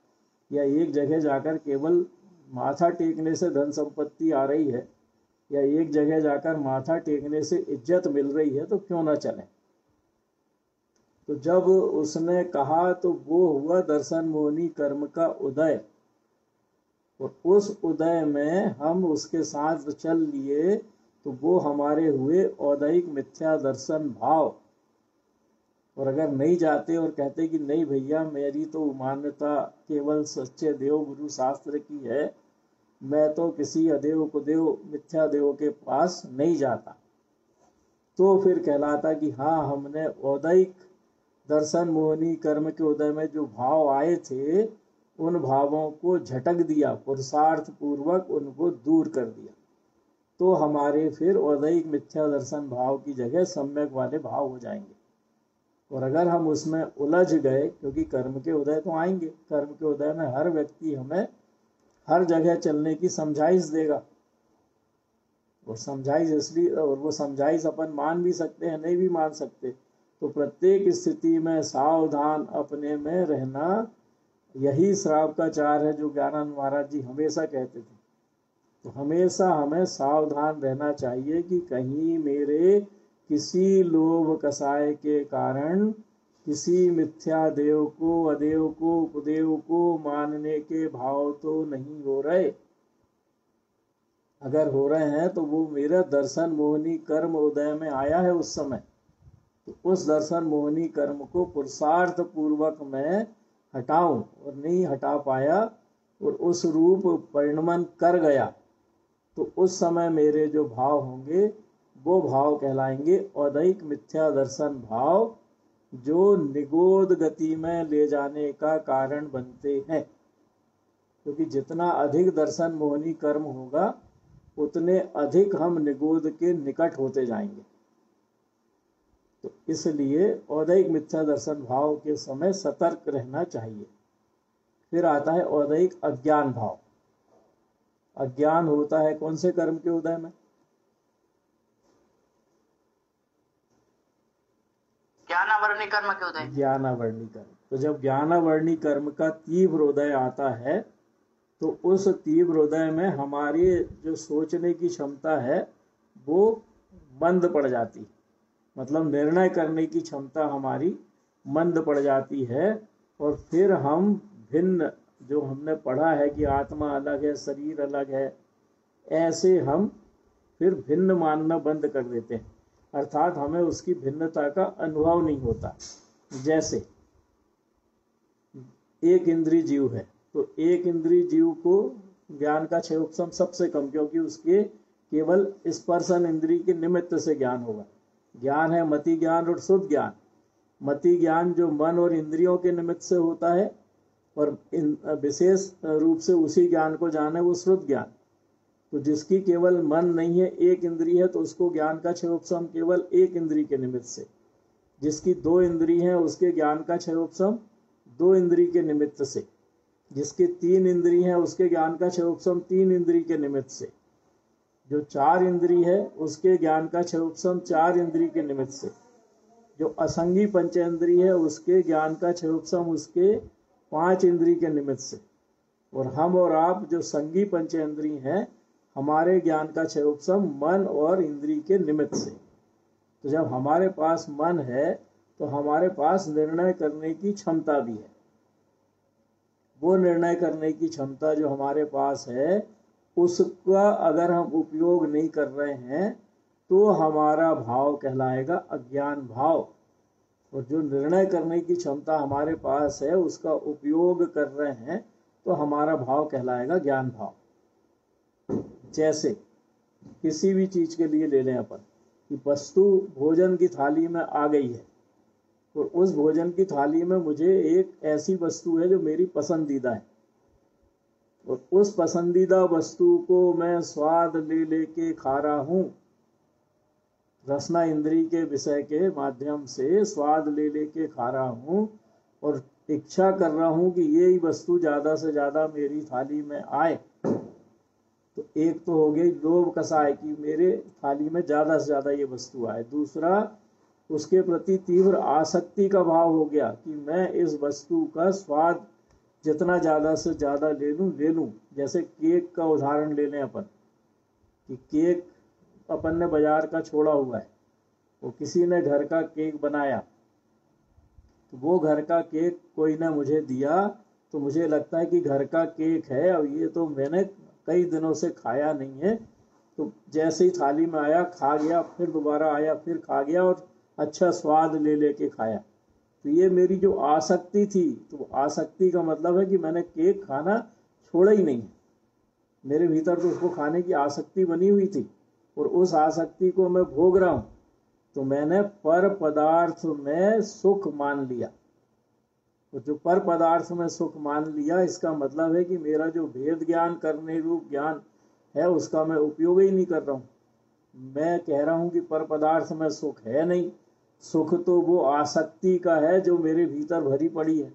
या एक जगह जाकर केवल माथा टेकने से धन संपत्ति आ रही है, या एक जगह जाकर माथा टेकने से इज्जत मिल रही है, तो क्यों ना चले। तो जब उसने कहा तो वो हुआ दर्शन मोहनी कर्म का उदय, और उस उदय में हम उसके साथ चल लिए, तो वो हमारे हुए औदैहिक मिथ्या दर्शन भाव। और अगर नहीं जाते और कहते कि नहीं भैया मेरी तो मान्यता केवल सच्चे देव गुरु शास्त्र की है, मैं तो किसी अदेव कुदेव मिथ्या देव के पास नहीं जाता, तो फिर कहलाता कि हाँ हमने औदैहिक दर्शन मोहनी कर्म के उदय में जो भाव आए थे उन भावों को झटक दिया, पुरुषार्थ पूर्वक उनको दूर कर दिया, तो हमारे फिर औदैहिक मिथ्या दर्शन भाव की जगह सम्यक वाले भाव हो जाएंगे। और अगर हम उसमें उलझ गए, क्योंकि कर्म के उदय तो आएंगे, कर्म के उदय में हर व्यक्ति हमें हर जगह चलने की समझाइश देगा, और समझाइश इसलिए, और वो समझाइश अपन मान भी सकते हैं नहीं भी मान सकते, तो प्रत्येक स्थिति में सावधान अपने में रहना, यही श्राव का चार है जो ज्ञानानंद महाराज जी हमेशा कहते थे। तो हमेशा हमें सावधान रहना चाहिए कि कहीं मेरे किसी लोभ कसाय के कारण किसी मिथ्या देव को, अदेव को, उपदेव को मानने के भाव तो नहीं हो रहे। अगर हो रहे हैं तो वो मेरा दर्शन मोहनी कर्म उदय में आया है उस समय, तो उस दर्शन मोहनी कर्म को पुरुषार्थ पूर्वक मैं हटाऊं, और नहीं हटा पाया और उस रूप परिणमन कर गया, तो उस समय मेरे जो भाव होंगे वो भाव कहलाएंगे औदैहिक मिथ्या दर्शन भाव, जो निगोद गति में ले जाने का कारण बनते हैं। क्योंकि जितना अधिक दर्शन मोहनी कर्म होगा उतने अधिक हम निगोद के निकट होते जाएंगे। तो इसलिए औदैहिक मिथ्या दर्शन भाव के समय सतर्क रहना चाहिए। फिर आता है औदैहिक अज्ञान भाव। अज्ञान होता है कौन से कर्म के उदय में? ज्ञानावरणी कर्म के उदय। ज्ञानावरणी कर्म। तो जब ज्ञानावरणी कर्म का तीव्र उदय आता है तो उस तीव्र हृदय में हमारी जो सोचने की क्षमता है वो मंद पड़ जाती, मतलब निर्णय करने की क्षमता हमारी मंद पड़ जाती है। और फिर हम भिन्न, जो हमने पढ़ा है कि आत्मा अलग है शरीर अलग है, ऐसे हम फिर भिन्न मानना बंद कर देते हैं, अर्थात हमें उसकी भिन्नता का अनुभव नहीं होता। जैसे एक इंद्रिय जीव है, तो एक इंद्रिय जीव को ज्ञान का क्षय उपशम सबसे कम, क्योंकि उसके केवल स्पर्शन इंद्रिय के निमित्त से ज्ञान होगा। ज्ञान है मति ज्ञान और शुद्ध ज्ञान। मति ज्ञान जो मन और इंद्रियों के निमित्त से होता है, और विशेष रूप से उसी ज्ञान को जाने वो शुद्ध ज्ञान। तो जिसकी केवल मन नहीं है, एक इंद्रिय है, तो उसको ज्ञान का क्षय उपशम केवल एक इंद्रिय के निमित्त से। जिसकी दो इंद्रिय है उसके ज्ञान का क्षय उपशम दो इंद्रिय के निमित्त से। जिसके तीन इंद्रिय है उसके ज्ञान का क्षय उपशम तीन इंद्रिय के निमित्त से। जो चार इंद्रिय है उसके ज्ञान का क्षय उपशम चार इंद्रिय के निमित्त से। जो असंगी पंचेंद्रिय है उसके ज्ञान का क्षय उपशम उसके पांच इंद्रिय के निमित्त से। और हम और आप जो संगी पंचेंद्रिय हैं, हमारे ज्ञान का क्षय उपशम मन और इंद्रिय के निमित्त से। तो जब हमारे पास मन है तो हमारे पास निर्णय करने की क्षमता भी है। वो निर्णय करने की क्षमता जो हमारे पास है, उसका अगर हम उपयोग नहीं कर रहे हैं तो हमारा भाव कहलाएगा अज्ञान भाव। और जो निर्णय करने की क्षमता हमारे पास है उसका उपयोग कर रहे हैं तो हमारा भाव कहलाएगा ज्ञान भाव। जैसे किसी भी चीज के लिए ले लें अपन कि वस्तु भोजन की थाली में आ गई है, और उस भोजन की थाली में मुझे एक ऐसी वस्तु है जो मेरी पसंदीदा है, और उस पसंदीदा वस्तु को मैं स्वाद ले लेके खा रहा हूँ। रसना इंद्रिय के विषय के माध्यम से स्वाद ले लेके खा रहा हूँ, और इच्छा कर रहा हूँ कि ये वस्तु ज़्यादा से ज़्यादा मेरी थाली में आए। तो एक तो हो गई लोभ कसाय कि मेरे थाली में ज़्यादा से ज़्यादा ये वस्तु आए। दूसरा, उसके प्रति तीव्र आसक्ति का भाव हो गया कि मैं इस वस्तु का स्वाद जितना ज़्यादा से ज़्यादा ले लूँ। जैसे केक का उदाहरण ले लें अपन, कि केक अपन ने बाजार का छोड़ा हुआ है, वो किसी ने घर का केक बनाया, तो वो घर का केक कोई ने मुझे दिया, तो मुझे लगता है कि घर का केक है और ये तो मैंने कई दिनों से खाया नहीं है। तो जैसे ही थाली में आया खा गया, फिर दोबारा आया फिर खा गया, और अच्छा स्वाद ले लेके खाया। तो ये मेरी जो आसक्ति थी, तो आसक्ति का मतलब है कि मैंने केक खाना छोड़ा ही नहीं, मेरे भीतर तो उसको खाने की आसक्ति बनी हुई थी, और उस आसक्ति को मैं भोग रहा हूँ। तो मैंने पर पदार्थ में सुख मान लिया। तो जो पर पदार्थ में सुख मान लिया, इसका मतलब है कि मेरा जो भेद ज्ञान करने रूप ज्ञान है उसका मैं उपयोग ही नहीं कर रहा हूँ। मैं कह रहा हूँ कि पर पदार्थ में सुख है नहीं, सुख तो वो आसक्ति का है जो मेरे भीतर भरी पड़ी है।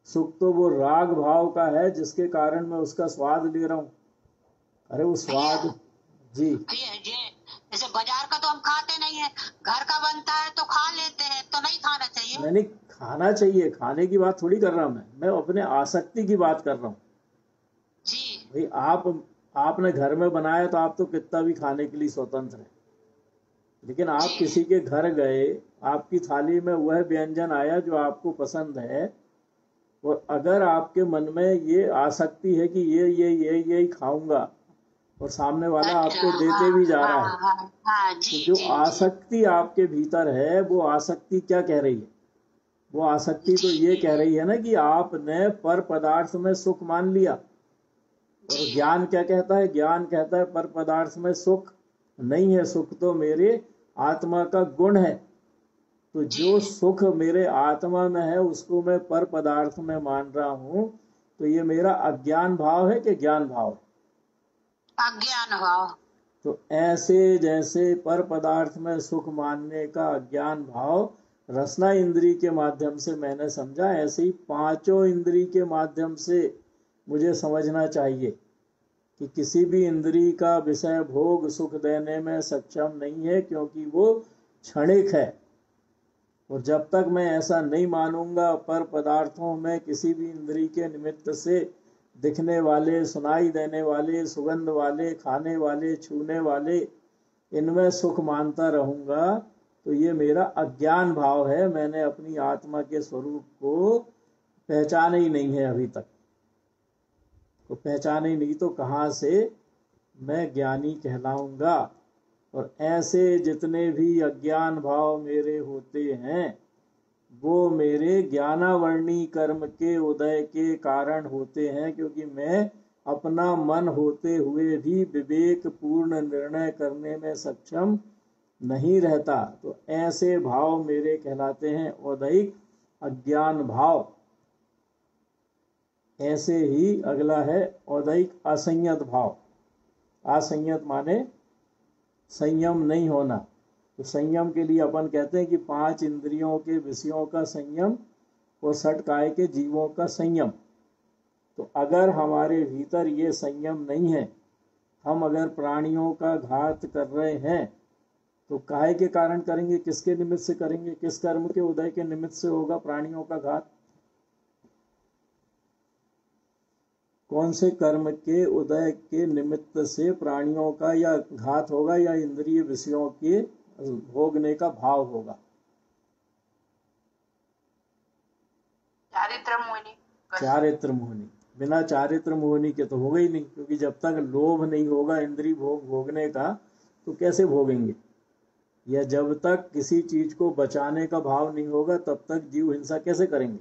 सुख तो वो राग भाव का है जिसके कारण मैं उसका स्वाद ले रहा हूँ। अरे वो स्वाद जी जैसे बाजार का तो हम खाते नहीं है, घर का बनता है तो खा लेते हैं, तो नहीं खाना चाहिए। नहीं, खाना चाहिए, खाने की बात थोड़ी कर रहा हूँ मैं अपने आसक्ति की बात कर रहा हूँ जी। भाई आपने घर में बनाया तो आप तो कितना भी खाने के लिए स्वतंत्र है, लेकिन आप किसी के घर गए, आपकी थाली में वह व्यंजन आया जो आपको पसंद है, और अगर आपके मन में ये आसक्ति है कि ये खाऊंगा, और सामने वाला आपको देते भी जा रहा है, तो जो आसक्ति आपके भीतर है वो आसक्ति क्या कह रही है? वो आसक्ति तो ये कह रही है ना कि आपने पर पदार्थ में सुख मान लिया। और ज्ञान क्या कहता है? ज्ञान कहता है पर पदार्थ में सुख नहीं है, सुख तो मेरे आत्मा का गुण है। तो जो सुख मेरे आत्मा में है उसको मैं पर पदार्थ में मान रहा हूँ, तो ये मेरा अज्ञान भाव है कि ज्ञान भाव है? अज्ञान भाव। तो ऐसे जैसे पर पदार्थ में सुख मानने का अज्ञान भाव रसना इंद्री के माध्यम से मैंने समझा, ऐसे ही पांचों इंद्री के माध्यम से मुझे समझना चाहिए कि किसी भी इंद्री का विषय भोग सुख देने में सक्षम नहीं है, क्योंकि वो क्षणिक है। और जब तक मैं ऐसा नहीं मानूंगा, पर पदार्थों में किसी भी इंद्री के निमित्त से दिखने वाले, सुनाई देने वाले, सुगंध वाले, खाने वाले, छूने वाले, इनमें सुख मानता रहूंगा तो ये मेरा अज्ञान भाव है। मैंने अपनी आत्मा के स्वरूप को पहचाना ही नहीं है अभी तक। तो पहचाना ही नहीं तो कहाँ से मैं ज्ञानी कहलाऊंगा। और ऐसे जितने भी अज्ञान भाव मेरे होते हैं वो मेरे ज्ञानावर्णी कर्म के उदय के कारण होते हैं, क्योंकि मैं अपना मन होते हुए भी विवेक पूर्ण निर्णय करने में सक्षम नहीं रहता। तो ऐसे भाव मेरे कहलाते हैं औदैहिक अज्ञान भाव। ऐसे ही अगला है औदैहिक असंयत भाव। असंयत माने संयम नहीं होना। तो संयम के लिए अपन कहते हैं कि 5 इंद्रियों के विषयों का संयम और 6 काय के जीवों का संयम। तो अगर हमारे भीतर ये संयम नहीं है, हम अगर प्राणियों का घात कर रहे हैं तो काहे के कारण करेंगे, किसके निमित्त से करेंगे, किस कर्म के उदय के निमित्त से होगा प्राणियों का घात? कौन से कर्म के उदय के निमित्त से प्राणियों का या घात होगा या इंद्रिय विषयों के भोगने का भाव होगा? चारित्र मोहिनी। चारित्र मोहिनी। बिना चारित्र मोहिनी के तो होगा ही नहीं, क्योंकि जब तक लोभ नहीं होगा इंद्रिय भोग भोगने का तो कैसे भोगेंगे। या जब तक किसी चीज को बचाने का भाव नहीं होगा तब तक जीव हिंसा कैसे करेंगे।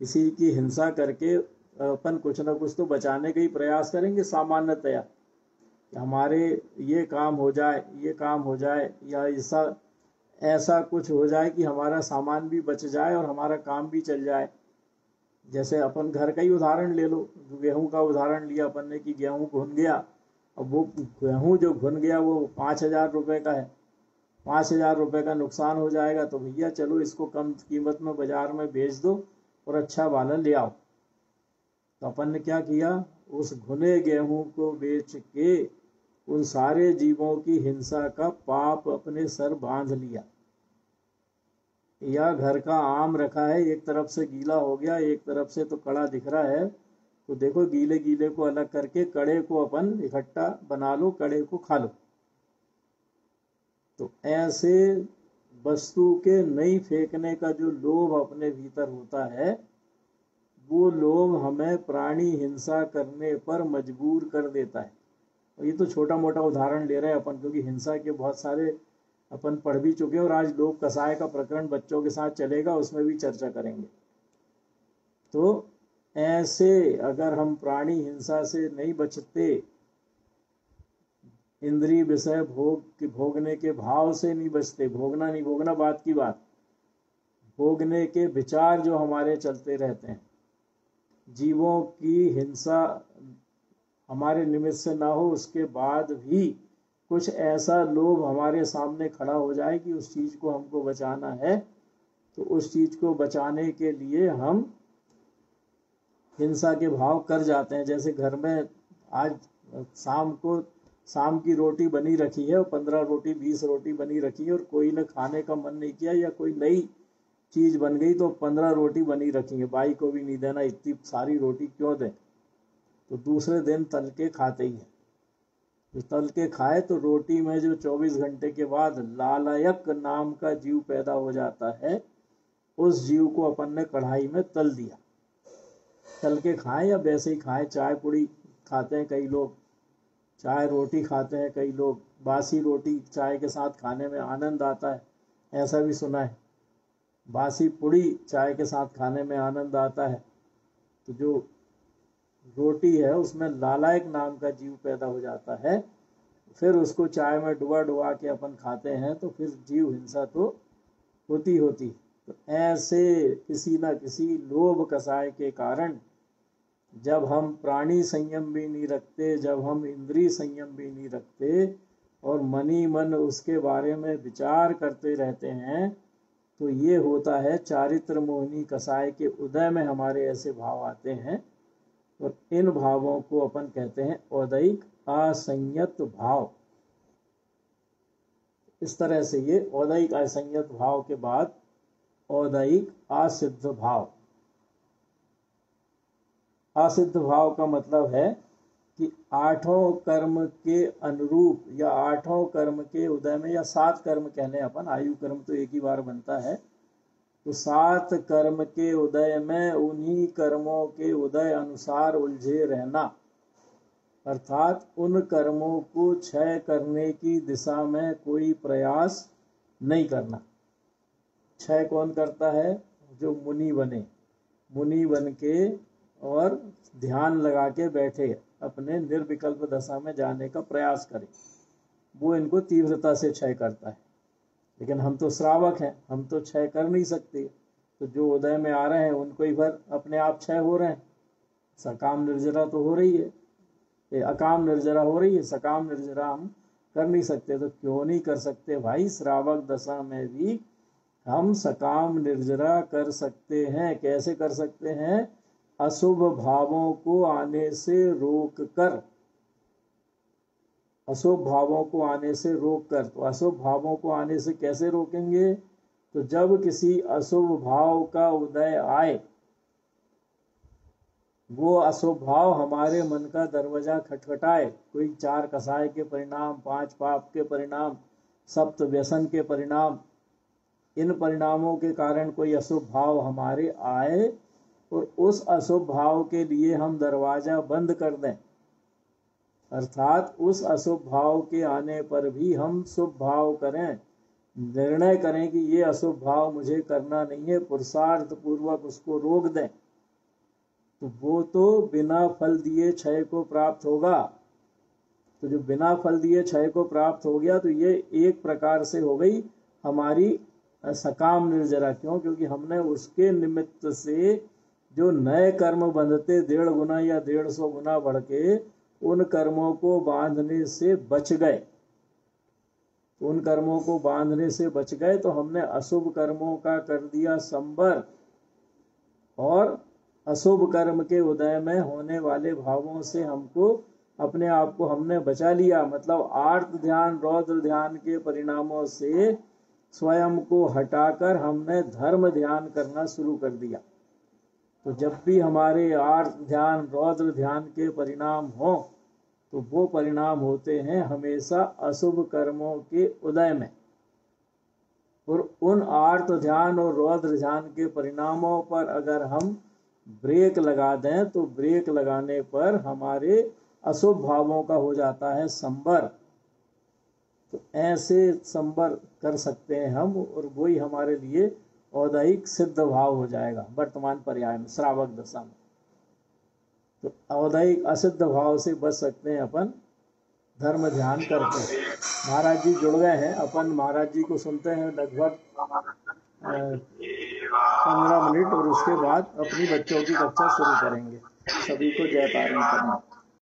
किसी की हिंसा करके अपन कुछ ना कुछ तो बचाने का ही प्रयास करेंगे सामान्यतया। हमारे ये काम हो जाए, ये काम हो जाए, या ऐसा कुछ हो जाए कि हमारा सामान भी बच जाए और हमारा काम भी चल जाए। जैसे अपन घर का ही उदाहरण ले लो, गेहूं का उदाहरण लिया अपन ने कि गेहूं घुन गया। अब वो गेहूं जो घुन गया वो 5,000 रुपये का है, 5,000 रुपये का नुकसान हो जाएगा। तो भैया चलो इसको कम कीमत में बाजार में बेच दो और अच्छा वाला ले आओ। तो अपन ने क्या किया, उस घुने गेहूं को बेच के उन सारे जीवों की हिंसा का पाप अपने सर बांध लिया। या घर का आम रखा है, एक तरफ से गीला हो गया, एक तरफ से तो कड़ा दिख रहा है, तो देखो गीले गीले को अलग करके कड़े को अपन इकट्ठा बना लो, कड़े को खा लो। तो ऐसे वस्तु के नहीं फेंकने का जो लोभ अपने भीतर होता है, वो लोभ हमें प्राणी हिंसा करने पर मजबूर कर देता है। और ये तो छोटा मोटा उदाहरण ले रहे हैं अपन, क्योंकि हिंसा के बहुत सारे अपन पढ़ भी चुके हैं और आज लोक कसाय का प्रकरण बच्चों के साथ चलेगा, उसमें भी चर्चा करेंगे। तो ऐसे अगर हम प्राणी हिंसा से नहीं बचते, इंद्रिय विषय भोगने के भाव से नहीं बचते, भोगना नहीं भोगना बात की बात, भोगने के विचार जो हमारे चलते रहते हैं, जीवों की हिंसा हमारे निमित्त से ना हो, उसके बाद भी कुछ ऐसा लोभ हमारे सामने खड़ा हो जाए कि उस चीज को हमको बचाना है, तो उस चीज को बचाने के लिए हम हिंसा के भाव कर जाते हैं। जैसे घर में आज शाम की रोटी बनी रखी है और 15 रोटी 20 रोटी बनी रखी है और कोई ने खाने का मन नहीं किया या कोई नई चीज बन गई तो 15 रोटी बनी रखी है, भाई को भी नहीं देना, इतनी सारी रोटी क्यों दें। तो दूसरे दिन तल के खाते ही हैं। तो तल के खाए तो रोटी में जो 24 घंटे के बाद लालयक नाम का जीव पैदा हो जाता है, उस जीव को अपन ने कढ़ाई में तल दिया। तल के खाएं या वैसे ही खाएं, चाय पूड़ी खाते हैं कई लोग, चाय रोटी खाते हैं कई लोग, बासी रोटी चाय के साथ खाने में आनंद आता है, ऐसा भी सुना है। बासी पूड़ी चाय के साथ खाने में आनंद आता है। तो जो रोटी है उसमें लालायक नाम का जीव पैदा हो जाता है, फिर उसको चाय में डुबा के अपन खाते हैं, तो फिर जीव हिंसा तो होती। तो ऐसे किसी न किसी लोभ कसाय के कारण जब हम प्राणी संयम भी नहीं रखते, जब हम इंद्रिय संयम भी नहीं रखते और मनी मन उसके बारे में विचार करते रहते हैं, तो ये होता है चारित्र मोहिनी कसाय के उदय में हमारे ऐसे भाव आते हैं। और इन भावों को अपन कहते हैं औदैहिक असंयत भाव। इस तरह से ये औदैहिक असंयत भाव के बाद औदैहिक असिद्ध भाव। असिद्ध भाव का मतलब है कि आठों कर्म के अनुरूप या आठों कर्म के उदय में, या 7 कर्म कह लें अपन, आयु कर्म तो एक ही बार बनता है, तो 7 कर्म के उदय में उन्हीं कर्मों के उदय अनुसार उलझे रहना, अर्थात उन कर्मों को क्षय करने की दिशा में कोई प्रयास नहीं करना। क्षय कौन करता है? जो मुनि बने, मुनि बन के और ध्यान लगा के बैठे, अपने निर्विकल्प दशा में जाने का प्रयास करे, वो इनको तीव्रता से क्षय करता है। लेकिन हम तो श्रावक हैं, हम तो क्षय कर नहीं सकते, तो जो उदय में आ रहे हैं उनको ही भर अपने आप क्षय हो रहे हैं। सकाम निर्जरा तो हो रही है, अकाम निर्जरा हो रही है, सकाम निर्जरा हम कर नहीं सकते। तो क्यों नहीं कर सकते भाई? श्रावक दशा में भी हम सकाम निर्जरा कर सकते हैं। कैसे कर सकते हैं? अशुभ भावों को आने से रोक कर, अशुभ भावों को आने से रोक कर। तो अशुभ भावों को आने से कैसे रोकेंगे? तो जब किसी अशुभ भाव का उदय आए, वो अशुभ भाव हमारे मन का दरवाजा खटखटाए, कोई 4 कसाय के परिणाम, 5 पाप के परिणाम, 7 व्यसन के परिणाम, इन परिणामों के कारण कोई अशुभ भाव हमारे आए और उस अशुभ भाव के लिए हम दरवाजा बंद कर दें, अर्थात उस अशुभ भाव के आने पर भी हम शुभ भाव करें, निर्णय करें कि ये अशुभ भाव मुझे करना नहीं है, पुरुषार्थ पूर्वक उसको रोक दें, तो वो तो बिना फल दिए क्षय को प्राप्त होगा। तो जो बिना फल दिए क्षय को प्राप्त हो गया, तो ये एक प्रकार से हो गई हमारी सकाम निर्जरा। क्यों? क्योंकि हमने उसके निमित्त से जो नए कर्म बंधते 1.5 गुना या 150 गुना बढ़ के, उन कर्मों को बांधने से बच गए, उन कर्मों को बांधने से बच गए। तो हमने अशुभ कर्मों का कर दिया संबर, और अशुभ कर्म के उदय में होने वाले भावों से हमको, अपने आप को हमने बचा लिया। मतलब आर्त ध्यान, रौद्र ध्यान के परिणामों से स्वयं को हटाकर हमने धर्म ध्यान करना शुरू कर दिया। तो जब भी हमारे आर्त ध्यान, रौद्र ध्यान के परिणाम हो, तो वो परिणाम होते हैं हमेशा अशुभ कर्मों के उदय में। और उन आर्त ध्यान और रौद्र ध्यान के परिणामों पर अगर हम ब्रेक लगा दें, तो ब्रेक लगाने पर हमारे अशुभ भावों का हो जाता है संबर। तो ऐसे संबर कर सकते हैं हम, और वही हमारे लिए औदैहिक सिद्ध भाव हो जाएगा वर्तमान पर्याय में, श्रावक दशा में। तो औदैहिक असिद्ध भाव से बच सकते हैं अपन धर्म ध्यान करके। महाराज जी जुड़ गए हैं, अपन महाराज जी को सुनते हैं लगभग 15 मिनट, और उसके बाद अपनी बच्चों की कक्षा शुरू करेंगे। सभी को जय तारण।